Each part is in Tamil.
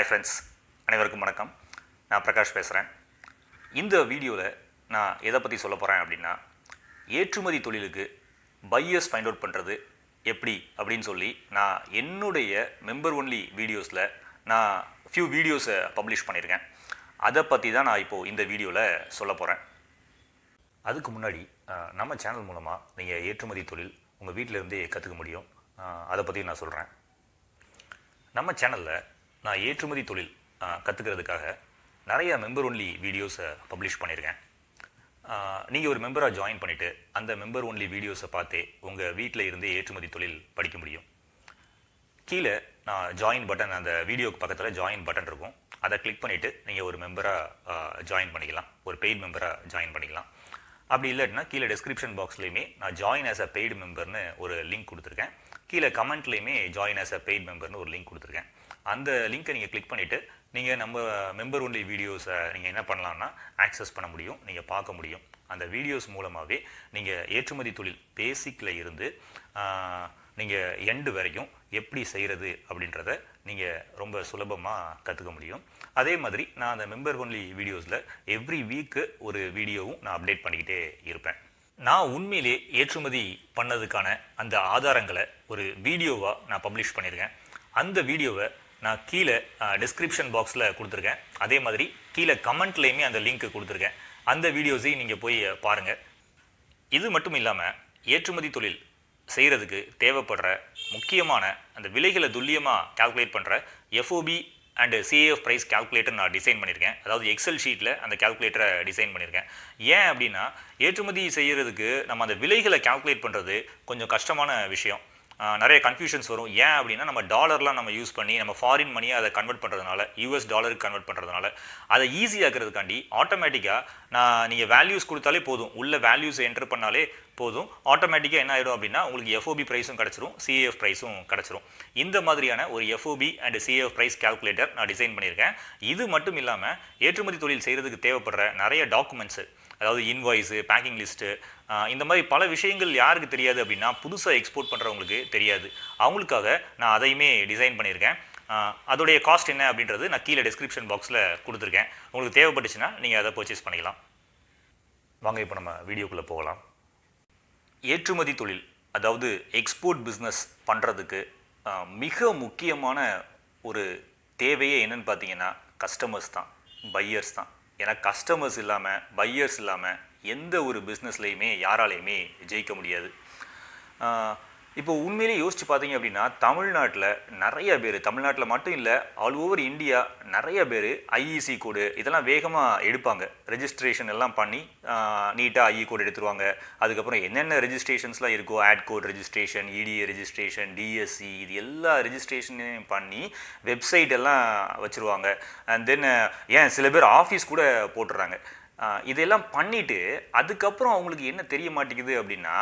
ஃப்ரெண்ட்ஸ், அனைவருக்கும் வணக்கம். நான் பிரகாஷ் பேசுகிறேன். இந்த வீடியோவில் நான் எதை பற்றி சொல்ல போகிறேன் அப்படின்னா, ஏற்றுமதி தொழிலுக்கு பையர்ஸ் ஃபைண்ட் அவுட் பண்ணுறது எப்படி அப்படின்னு சொல்லி நான் என்னுடைய மெம்பர் ஒன்லி வீடியோஸில் நான் ஃபியூ வீடியோஸை பப்ளிஷ் பண்ணியிருக்கேன். அதை பற்றி தான் நான் இப்போது இந்த வீடியோவில் சொல்ல போகிறேன். அதுக்கு முன்னாடி நம்ம சேனல் மூலமாக நீங்கள் ஏற்றுமதி தொழில் உங்கள் வீட்டிலேருந்தே கற்றுக்க முடியும். அதை பற்றி நான் சொல்கிறேன். நம்ம சேனலில் நான் ஏற்றுமதி தொழில் கற்றுக்கிறதுக்காக நிறைய மெம்பர் ஒன்லி வீடியோஸை பப்ளிஷ் பண்ணியிருக்கேன். நீங்கள் ஒரு மெம்பராக ஜாயின் பண்ணிவிட்டு அந்த மெம்பர் ஒன்லி வீடியோஸை பார்த்தே உங்கள் வீட்டில் இருந்தே ஏற்றுமதி தொழில் படிக்க முடியும். கீழே நான் ஜாயின் பட்டன், அந்த வீடியோக்கு பக்கத்தில் ஜாயின் பட்டன் இருக்கும். அதை கிளிக் பண்ணிவிட்டு நீங்கள் ஒரு மெம்பராக ஜாயின் பண்ணிக்கலாம், ஒரு பெய்டு மெம்பராக ஜாயின் பண்ணிக்கலாம். அப்படி இல்லைன்னா கீழே டிஸ்கிரிப்ஷன் பாக்ஸ்லேயுமே நான் ஜாயின் ஆஸ் அ பெய்டு மெம்பர்னு ஒரு லிங்க் கொடுத்துருக்கேன். கீழே கமெண்ட்லேயுமே ஜாயின் ஆஸ் அ பெய்டு மெம்பர்னு ஒரு லிங்க் கொடுத்துருக்கேன். அந்த லிங்க்கை நீங்கள் கிளிக் பண்ணிவிட்டு நீங்கள் நம்ம மெம்பர் ஒன்லி வீடியோஸை நீங்கள் என்ன பண்ணலான்னா ஆக்சஸ் பண்ண முடியும், நீங்கள் பார்க்க முடியும். அந்த வீடியோஸ் மூலமாகவே நீங்கள் ஏற்றுமதி தொழில் பேசிக்கில் இருந்து நீங்கள் எண்டு வரைக்கும் எப்படி செய்கிறது அப்படின்றத நீங்கள் ரொம்ப சுலபமாக கற்றுக்க முடியும். அதே மாதிரி நான் அந்த மெம்பர் ஒன்லி வீடியோஸில் எவ்ரி வீக்கு ஒரு வீடியோவும் நான் அப்டேட் பண்ணிக்கிட்டே இருப்பேன். நான் உண்மையிலே ஏற்றுமதி பண்ணதுக்கான அந்த ஆதாரங்களை ஒரு வீடியோவாக நான் பப்ளிஷ் பண்ணியிருக்கேன். அந்த வீடியோவை நான் கீழே டிஸ்கிரிப்ஷன் பாக்ஸில் கொடுத்துருக்கேன். அதே மாதிரி கீழே கமெண்ட்லேயுமே அந்த லிங்க் கொடுத்துருக்கேன். அந்த வீடியோஸையும் நீங்கள் போய் பாருங்கள். இது மட்டும் இல்லாமல் ஏற்றுமதி தொழில் செய்கிறதுக்கு தேவைப்படுற முக்கியமான அந்த விலைகளை துல்லியமாக கால்குலேட் பண்ணுற FOB and CAF price calculator நான் டிசைன் பண்ணியிருக்கேன். அதாவது எக்ஸல் ஷீட்டில் அந்த கால்குலேட்டரை டிசைன் பண்ணியிருக்கேன். ஏன் அப்படின்னா, ஏற்றுமதி செய்கிறதுக்கு நம்ம அந்த விலைகளை கால்குலேட் பண்ணுறது கொஞ்சம் கஷ்டமான விஷயம். நிறைய கன்ஃபியூஷன்ஸ் வரும். ஏன் அப்படின்னா, நம்ம டாலர்லாம் நம்ம யூஸ் பண்ணி நம்ம ஃபாரின் மணியை அதை கன்வெர்ட் பண்ணுறதுனால, யூஎஸ் டாலருக்கு கன்வெர்ட் பண்ணுறதுனால அதை ஈஸியாகிறதுக்காண்டி ஆட்டோமேட்டிக்காக நீங்கள் வேல்யூஸ் கொடுத்தாலே போதும், உள்ள வேல்யூஸ் என்டர் பண்ணாலே போதும், ஆட்டோமேட்டிக்காக என்ன ஆகிடும் அப்படின்னா உங்களுக்கு எஃப்ஓபி ப்ரைஸும் கிடச்சிரும், சிஏஎஃப் ப்ரைஸும் கிடச்சிரும். இந்த மாதிரியான ஒரு FOB and CAF price calculator நான் டிசைன் பண்ணியிருக்கேன். இது மட்டும் இல்லாமல் ஏற்றுமதி தொழில் செய்கிறதுக்கு தேவைப்படுற நிறைய டாக்குமெண்ட்ஸு, அதாவது இன்வாய்ஸு, பேக்கிங் லிஸ்ட்டு, இந்த மாதிரி பல விஷயங்கள் யாருக்கு தெரியாது அப்படின்னா, புதுசாக எக்ஸ்போர்ட் பண்ணுறவங்களுக்கு தெரியாது. அவங்களுக்காக நான் அதையுமே டிசைன் பண்ணியிருக்கேன். அதோடைய காஸ்ட் என்ன அப்படின்றது நான் கீழே டிஸ்கிரிப்ஷன் பாக்ஸில் கொடுத்துருக்கேன். உங்களுக்கு தேவைப்பட்டுச்சுன்னா நீங்கள் அதை பர்ச்சேஸ் பண்ணிக்கலாம். வாங்க இப்போ நம்ம வீடியோக்குள்ளே போகலாம். ஏற்றுமதி தொழில், அதாவது எக்ஸ்போர்ட் பிஸ்னஸ் பண்ணுறதுக்கு மிக முக்கியமான ஒரு தேவையே என்னன்னு பார்த்தீங்கன்னா கஸ்டமர்ஸ் தான், பையர்ஸ் தான். ஏன்னா கஸ்டமர்ஸ் இல்லாமல், பையர்ஸ் இல்லாமல் எந்த ஒரு பிஸ்னஸ்லையுமே யாராலையுமே ஜெயிக்க முடியாது. இப்போ உண்மையிலே யோசிச்சு பார்த்தீங்க அப்படின்னா, தமிழ்நாட்டில் நிறைய பேர், தமிழ்நாட்டில் மட்டும் இல்லை, ஆல் ஓவர் இந்தியா நிறைய பேர் ஐஇசி கோடு இதெல்லாம் வேகமாக எடுப்பாங்க. ரெஜிஸ்ட்ரேஷன் எல்லாம் பண்ணி நீட்டாக ஐஇ கோடு எடுத்துருவாங்க. அதுக்கப்புறம் என்னென்ன ரெஜிஸ்ட்ரேஷன்ஸ்லாம் இருக்கோ, AD code registration, ETA registration, DSC, இது எல்லா ரெஜிஸ்ட்ரேஷனையும் பண்ணி வெப்சைட் எல்லாம் வச்சுருவாங்க. அண்ட் தென் ஏன் சில பேர் ஆஃபீஸ் கூட போட்டுடுறாங்க. இதெல்லாம் பண்ணிவிட்டு அதுக்கப்புறம் அவங்களுக்கு என்ன தெரிய மாட்டேங்குது அப்படின்னா,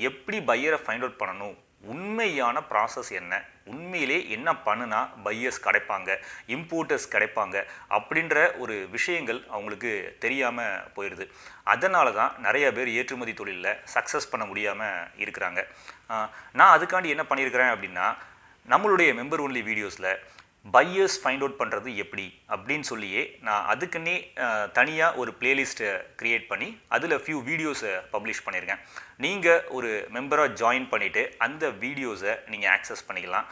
எப்படி பையரை ஃபைண்ட் அவுட் பண்ணணும், உண்மையான ப்ராசஸ் என்ன, உண்மையிலே என்ன பண்ணுனா பையர்ஸ் கிடைப்பாங்க, இம்போர்ட்டர்ஸ் கிடைப்பாங்க அப்படின்ற ஒரு விஷயங்கள் அவங்களுக்கு தெரியாமல் போயிடுது. அதனால தான் நிறைய பேர் ஏற்றுமதி தொழிலில் சக்ஸஸ் பண்ண முடியாமல் இருக்கிறாங்க. நான் அதுக்காண்டி என்ன பண்ணியிருக்கிறேன் அப்படின்னா, நம்மளுடைய மெம்பர் ஒன்லி வீடியோஸில் பையர்ஸ் ஃபைண்ட் அவுட் பண்ணுறது எப்படி அப்படின்னு சொல்லியே நான் அதுக்குன்னே தனியாக ஒரு பிளேலிஸ்ட்டை க்ரியேட் பண்ணி அதில் ஃபியூ வீடியோஸை பப்ளிஷ் பண்ணியிருக்கேன். நீங்கள் ஒரு மெம்பராக ஜாயின் பண்ணிவிட்டு அந்த வீடியோஸை நீங்கள் ஆக்சஸ் பண்ணிக்கலாம்.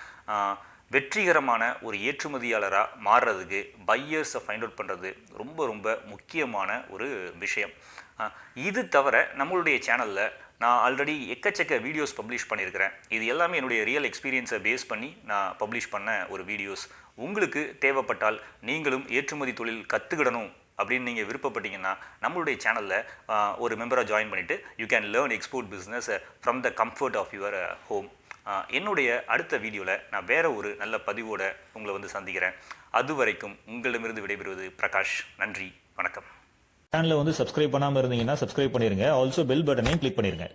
வெற்றிகரமான ஒரு ஏற்றுமதியாளராக மாறுறதுக்கு பையர்ஸை ஃபைண்ட் அவுட் பண்ணுறது ரொம்ப ரொம்ப முக்கியமான ஒரு விஷயம். இது தவிர நம்மளுடைய சேனலில் நான் ஆல்ரெடி எக்கச்சக்க வீடியோஸ் பப்ளிஷ் பண்ணியிருக்கிறேன். இது எல்லாமே என்னுடைய ரியல் எக்ஸ்பீரியன்ஸை பேஸ் பண்ணி நான் பப்ளிஷ் பண்ண ஒரு வீடியோஸ். உங்களுக்கு தேவைப்பட்டால் நீங்களும் ஏற்றுமதி தொழில் கற்றுக்கிடணும் அப்படின்னு நீங்கள் விருப்பப்பட்டீங்கன்னா நம்மளுடைய சேனலில் ஒரு மெம்பராக ஜாயின் பண்ணிவிட்டு you can learn export business from the comfort of your home. என்னுடைய அடுத்த வீடியோவில் நான் வேறு ஒரு நல்ல பதிவோடு உங்களை வந்து சந்திக்கிறேன். அது வரைக்கும் உங்களிடமிருந்து விடைபெறுவது பிரகாஷ். நன்றி, வணக்கம். சேனலை வந்து சப்ஸ்கிரைப் பண்ணாமல் இருந்தீங்கன்னா சப்ஸ்கிரைப் பண்ணிருங்க. ஆல்சோ பெல் பட்டனையும் கிளிக் பண்ணிருங்க.